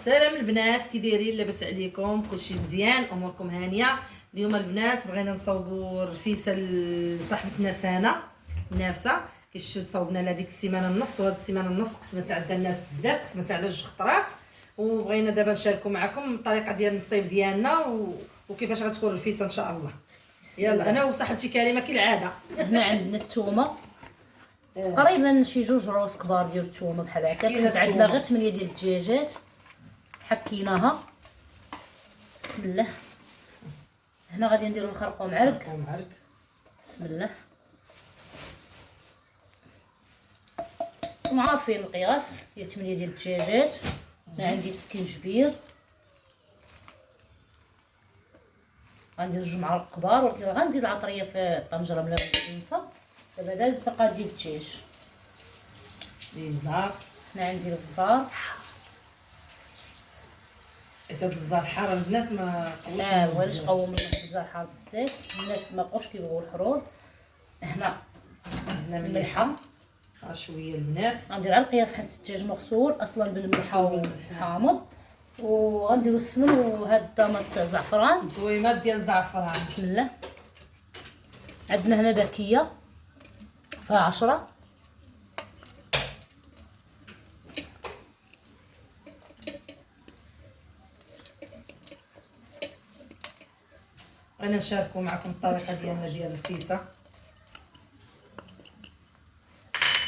السلام البنات، كي دايرين؟ لاباس عليكم؟ كلشي مزيان؟ اموركم هانيه؟ اليوم البنات بغينا نصوبوا رفيسه لصاحبتنا سنه نافسه. كيشد صوبنا لها ديك السيمانه النص، وهاد السيمانه النص قسمت عندنا الناس بزاف، قسمت على 2 خطرات، وبغينا دابا نشاركوا معكم الطريقه ديال الصيب ديالنا وكيفاش غتكون الرفيسه ان شاء الله. يلا انا وصاحبتي كريمه كالعاده. هنا عندنا الثومه تقريبا شي 2 روس كبار ديال الثومه بحال هكا. كانت عندنا غير 8 ديال الدجاجات حكيناها. بسم الله. هنا غادي نديرو الخرقوم عرق. بسم الله. وعارفين القياس ديال 8 ديال الدجاجات. هنا عندي سكينجبير، غندير 2 معالق كبار، ولكن غنزيد العطريه في الطنجره ملي غادي نصب. دابا هذا الدقه ديال الدجاج. البزار، هنا عندي البزار. هاد البزار حار البنات ما قوش. لا والوش قوم البزار حار بزاف، الناس ما بقوش كيبغيو الحرور. هنا الملحه شويه البنات، غندير على القياس حيت الدجاج مغسول اصلا بالملحه وحامض. وغنديروا السمن وهاد الطماط زعفران، الدويمات ديال الزعفران. بسم الله. عندنا هنا باكيه فيها 10. بغينا نشاركوا معكم الطريقه ديالنا ديال الرفيسه.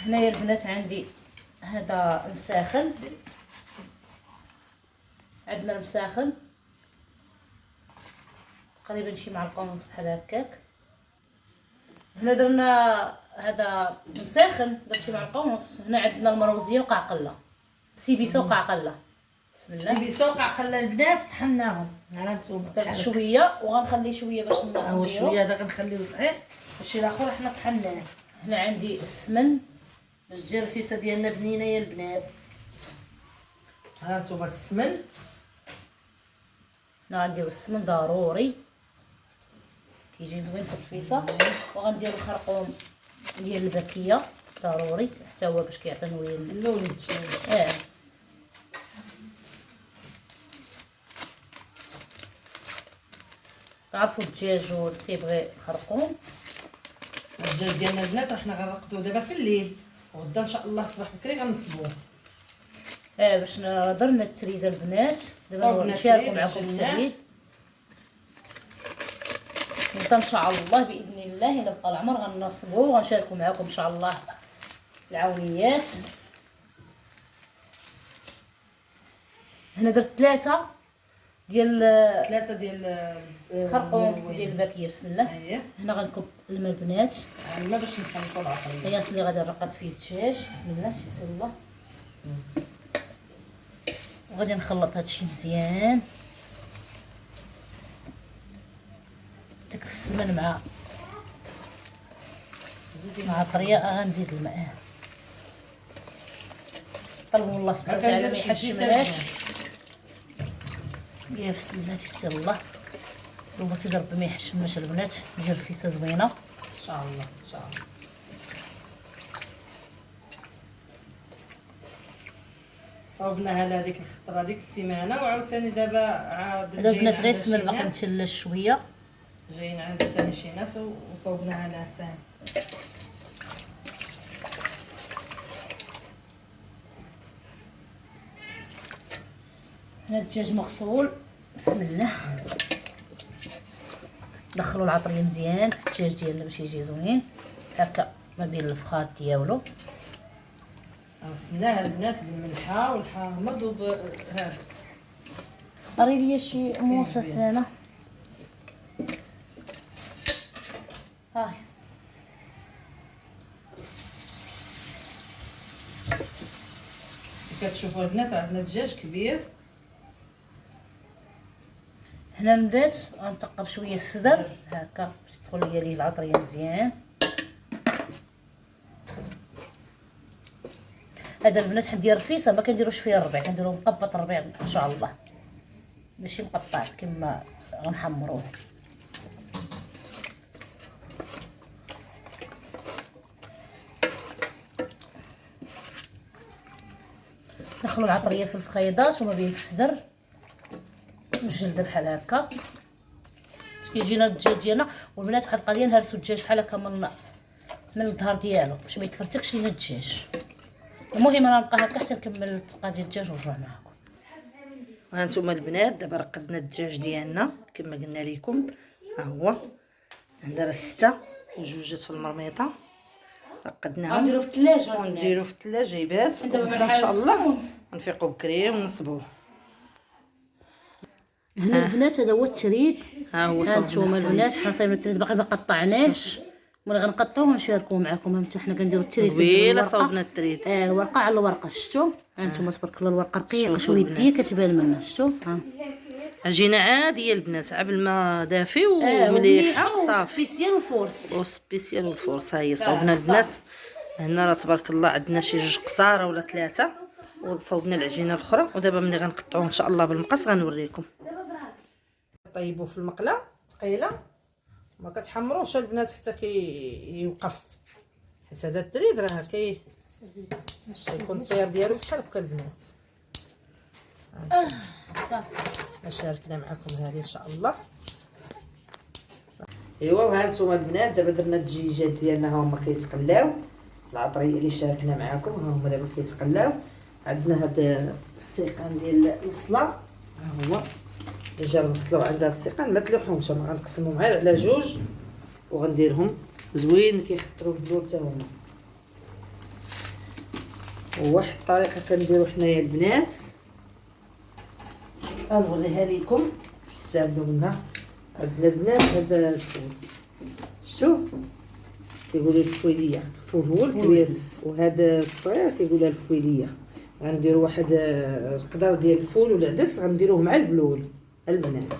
هنايا البنات عندي هذا المساخن، عندنا المساخن تقريبا شي معلقه ونص بحال هكاك. هنا درنا هذا مساخن درت شي معلقه ونص. هنا عندنا المروزيه وقعقله، سيبيسه وقعقله. بسم الله. سيبيسه وقعقله البنات طحناهم. ها نتوما درت شويه وغنخلي شويه باش هو شويه هذا غنخليوه صحيح، الشيء الاخر حنا طحناه. هنا عندي السمن باش تجي الرفيسه ديالنا بنينه يا البنات. ها نتوما السمن، هنا غنديرو السمن ضروري كيجي زوين في الرفيسه. وغندير الخرقوم ديال الباكيه ضروري حتى هو باش كيعطي نويه اللولي الدجاج. عرفوا الدجاج كيبغي الخرقوم. الدجاج ديالنا البنات حنا غنرقدوه دابا في الليل، وغدا ان شاء الله الصباح بكري غنصبوه. باش درنا التريده البنات. دابا نشاركوا معكم التريد. غدا ان شاء الله باذن الله الا بقى العمر غنصبوه وغنشاركوا معكم ان شاء الله العونيات. هنا درت 3 ديال الخرقوم ديال الباكيه. بسم الله. هنا غنكب الماء البنات، الماء باش نخلطوا العطريه. القياس اللي غادي نرقد فيه الدجاج. بسم الله تيسر الله. وغادي نخلط هادشي مزيان. داك السمن مع الطريقه غنزيد الماء. طلبوا الله سبحانه وتعالى ما يحشمناش. يا بسم الله تيسر الله. طلبوا سيدي ربي ما يحشمناش البنات، تجي رفيسه زوينه ان شاء الله ان شاء الله. صوبناها لهاديك الخطره ديك السيمانه، وعاوتاني دابا عاد هذا البنات غير السمن باقي متلج شويه. جايين عند ثاني شي ناس وصوبناها لها ثاني. هنا الدجاج مغسول. بسم الله. دخلوا العطريه مزيان في الدجاج ديالنا باش يجي زوين هكا ما بين الفخاد ديالو. غسلناها البنات بالملحه والحامض هذا. قري لي شي موسه سنه. هاي كتشوفوا البنات عندنا دجاج كبير. هنا البنات غنثقب شويه السدر هكا باش تدخل ليا العطريه مزيان. هذا البنات حندير رفيسه ما كنديروش فيه الربيع، كنديرو مقبط الربيع ان شاء الله ماشي مقطع كما غنحمروه. ندخلوا العطريه في الفخيضات وما بين الصدر والجلده بحال هكا باش كيجينا الدجاج ديالنا. والبنات واحد القضيه، نهرسوا الدجاج بحال هكا من الظهر ديالو باش ما يتفرتكش لينا الدجاج. المهم انا نبقى هكا حتى نكمل الطاقه ديال الدجاج ونرجع معكم. وهانتوما البنات دابا رقدنا الدجاج ديالنا كما قلنا لكم. ها هو عندنا 6 وجوجات في المرميطه، رقدناهم غنديرو في الثلاجه ونديرو في الثلاجه يبات. دابا وغدا ان شاء الله نفيقوا بكري ونصبوه. هنا البنات هذا هو التريد. ها هو هانتوما البنات حنا صايبين التريد باقي ما قطعناش، ملي غنقطعوه ونشاركوه معكم. حتى حنا كنديرو التريد طويله صوبنا التريد. الورقه على الورقه شفتوا. هانتوما تبارك الله الورقه رقيقه شويه كتبان منها شفتوا. عجينه عاديه البنات، عا بالماء دافي ومليحه صافي. سبيسيال وفورس وسبيسيال والفورس. ها هي صوبنا البنات. هنا راه تبارك الله عندنا شي 2 قصاره ولا 3 وصوبنا العجينه الاخرى. ودابا ملي غنقطعوه ان شاء الله بالمقص غنوريكم. طيبوا في المقله ثقيله، ما كتحمروش البنات حتى كيوقف، حيت هذا التريد راه كيكون الطياب ديالو بحال هكا البنات. صافي شاركنا معكم هذه ان شاء الله. ايوا وها نتوما البنات دابا درنا الدجيجات ديالنا ها هما كيتقلاو. العطريه اللي شاركنا معكم ها هما دابا كيتقلاو. عندنا هذا السيقان ديال البصله، ها هو اللي جاب البصله وعندها السيقان ما تلوحهمش، ما غنقسمهم غير على 2 وغنديرهم زوين كيخطروا البلور حتى هما. وواحد الطريقه كنديرو حنايا البنات غنوريها لكم باش تستافدوا منها. عندنا البنات هذا الفول، شوف كيقولوا الفويليه، الفول هو الكبير وهذا الصغير كيقولوا الفويليه. غنديروا واحد القدر ديال الفول والعدس غنديروه مع البلول البنات،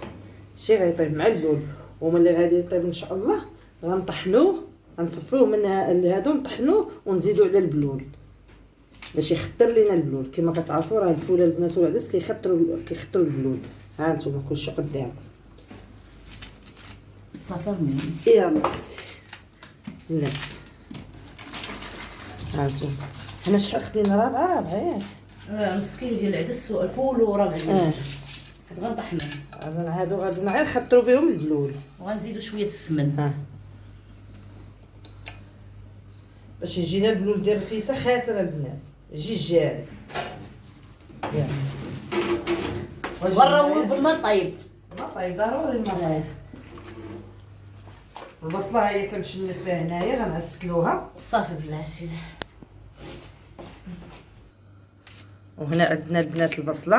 شي غيطيب مع البلول. وملي غادي يطيب ان شاء الله غنطحنوه، غنصفيوه من هادو نطحنوه ونزيدو على البلول باش يخطر لينا البلول. كما كتعرفوا راه الفول البنات والعدس كيخطروا البلول. ها انتم كلشي قدامكم. صافي رمي يلا البنات ها انتم حنا شحال خدينا؟ رابعه ياك نص كيلو ديال العدس والفول وربع ديال العدس غنطحنوه. هادو غادي غير نخطروا بهم البلول وغنزيدو شويه السمن. ها باش يجينا البلول ديال الفيسه خاطر البنات يجي جاري. يلا وروا بالماء طيب. ما طيب ضروري الماء طيب. البصله هي كنشنف فيها هنايا غنعسلوها صافي بالعسل. وهنا عندنا البنات البصله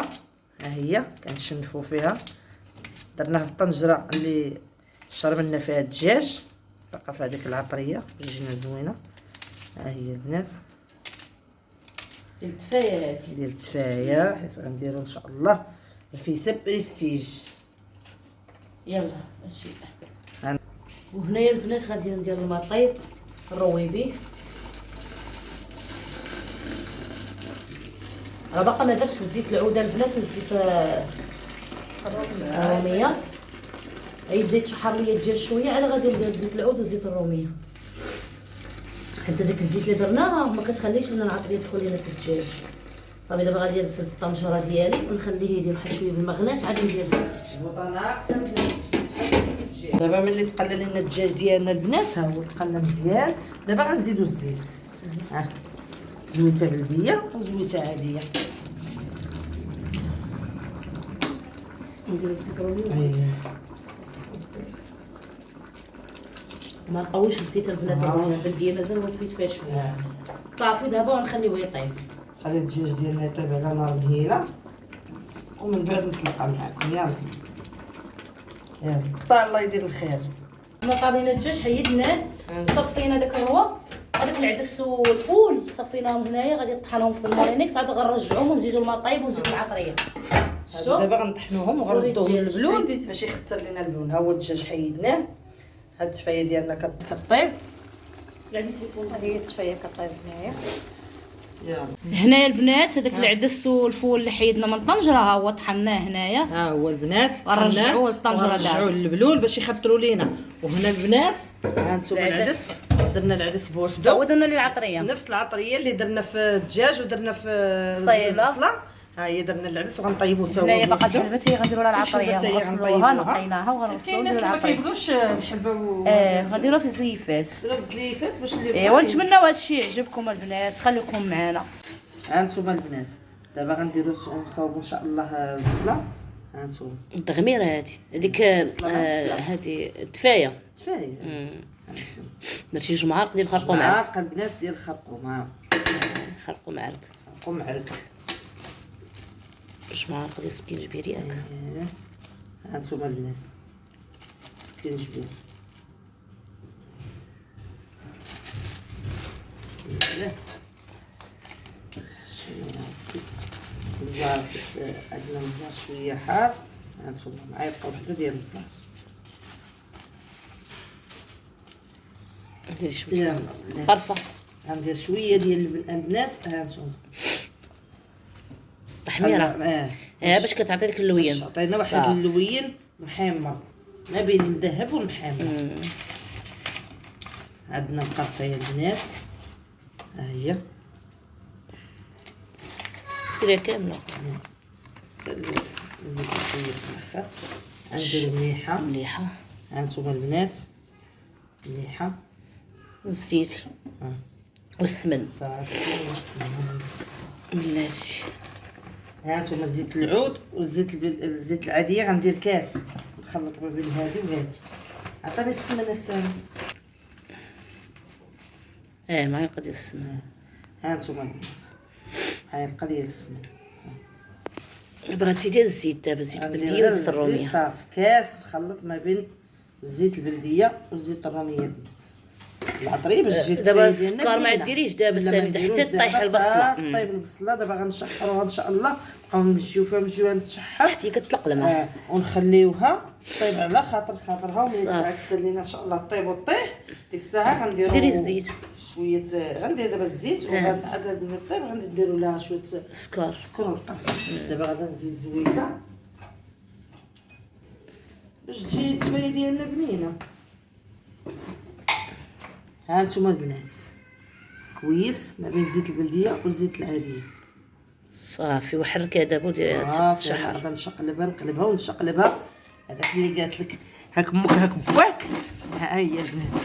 ها هي كنشنفوا فيها. درناها في الطنجره اللي شربنا فيها الدجاج بقى في هذيك العطريه تجينا زوينه. ها هي البنات ديال التفايه هادي ديال التفايه، حيت غنديرو ان شاء الله الفيسه بريستيج. يلا ماشي. وهنايا البنات غادي ندير الماء طيب نروي به. راه باقا ما درتش زيت العوده البنات والزيت الروميه. هي بدات تشحر ليا الدجاج شويه عاد غادي ندير زيت العود وزيت الروميه، حتى داك الزيت اللي درناه ما كتخليش لنا العطريه تدخل لينا في الدجاج. صافي دابا غادي نسد الطنجره ديالي ونخليه يدير واحد شويه بالمغلات عاد ندير الزيت. دابا ملي تقلى لنا الدجاج ديالنا البنات ها هو تقلى مزيان. دابا غنزيدو الزيت. ها زويته بلديه وزويته عاديه. ندير الزيت الرومي ما نقويش الزيت البنات الرومي البلديه مازال وفيت فيها شويه. صافي دابا ونخليوه يطيب. خلي الدجاج ديالنا يطيب على نار مهيله ومن بعد نتلاقى معكم. يلا قطع الله يدير الخير. حنا طابينا الدجاج حيدناه صفينا داك الروا هذاك العدس والفول صفيناهم هنايا غادي نطحنهم في المارينيكس عاد غنرجعوهم ونزيدو الماء طايب ونزيدو العطريه. دابا غنطحنوهم وغنردوهم للبلون باش يخطر لنا البلون. ها هو الدجاج حيدناه. هاد التفايه ديالنا كطيب. العدس يكون هي التفايه كطيب هنايا. هنايا البنات هذاك العدس والفول اللي حيدنا من الطنجره ها هو طحناه هنايا. ها هو البنات غنرجعوه للطنجره نرجعوه للبلول باش يخطروا لينا. وهنا البنات ها انتم العدس، درنا العدس بوحده ودرنا ليه العطريه نفس العطريه اللي درنا في الدجاج ودرنا في البصله. ها هي درنا العدس وغنطيبوه تا هو هنايا باقا الحلبه هي غنديروا لها العطريه، غنغسلوها نقيناها وغنغسلوها الناس نديروا ما العطريه. كيبغيوش الحبه غنديروها في الزليفات. في الزليفات باش نديروا ايوا نتمناو هادشي يعجبكم البنات، خليكم معنا. ها انتم البنات دابا غنديروا نصاوبوا ان شاء الله البصله. ها انتم التغميره هذيك هذه التفايه درتي جوج معالق ديال الخرقوم معلق البنات ديال الخرقوم خرقوم معلق جوج معالق ديال السكينجبير ياك. ها انتم البنات سكينجبير بسم الله البزار عندنا البزار شويه حار. هانتوما معلقه وحده ديال البزار ندير شويه طرفه غندير شويه ديال البنات. هانتوما تحميره باش كتعطي ديك اللوين، عطينا واحد اللوين محمر ما بين الذهب والمحمر. عندنا القرفه يا البنات ها هي ديريها كامله نزيد شويه في الاخر. غندير مليحه. هانتوما البنات مليحه الزيت والسمن صافي والسمن بلاتي. هانتوما زيت العود والزيت العاديه غندير كاس نخلط ما بين هذه وهذه. عطيني السمن السامي معلقه ديال السمن. هانتوما البنات معلقه ديال السمن. بغيتي ديال الزيت دابا زيت البلديه والزيت الروميه صافي كاس نخلط ما بين الزيت البلديه والزيت الروميه البنات. العطريه باش تجي دابا السكر ما ديريش دابا سالي حتى طيح البصله. طيب البصله دابا غنشحروها ان شاء الله نبقاو نمشيو تشحر حتى كتطلق الماء ونخليوها طيب على خاطرها وملي تعسل لينا ان شاء الله طيب وطيح ديك الساعه غنديروا ديري الزيت شويه. غندير دابا الزيت وغنعاد من الطيب غنديروا لها شويه السكر والقرفه. دابا غادا نزيد زويته باش تجي التفايه ديالنا بنينه. ها انتم البنات كويس ما بين الزيت البلديه والزيت العاديه صافي وحركها دابا وديريها تشحر. غادا نقلبها ونشقلبها. هذاك اللي قالت لك هاك امك هاك باك ها هي البنات.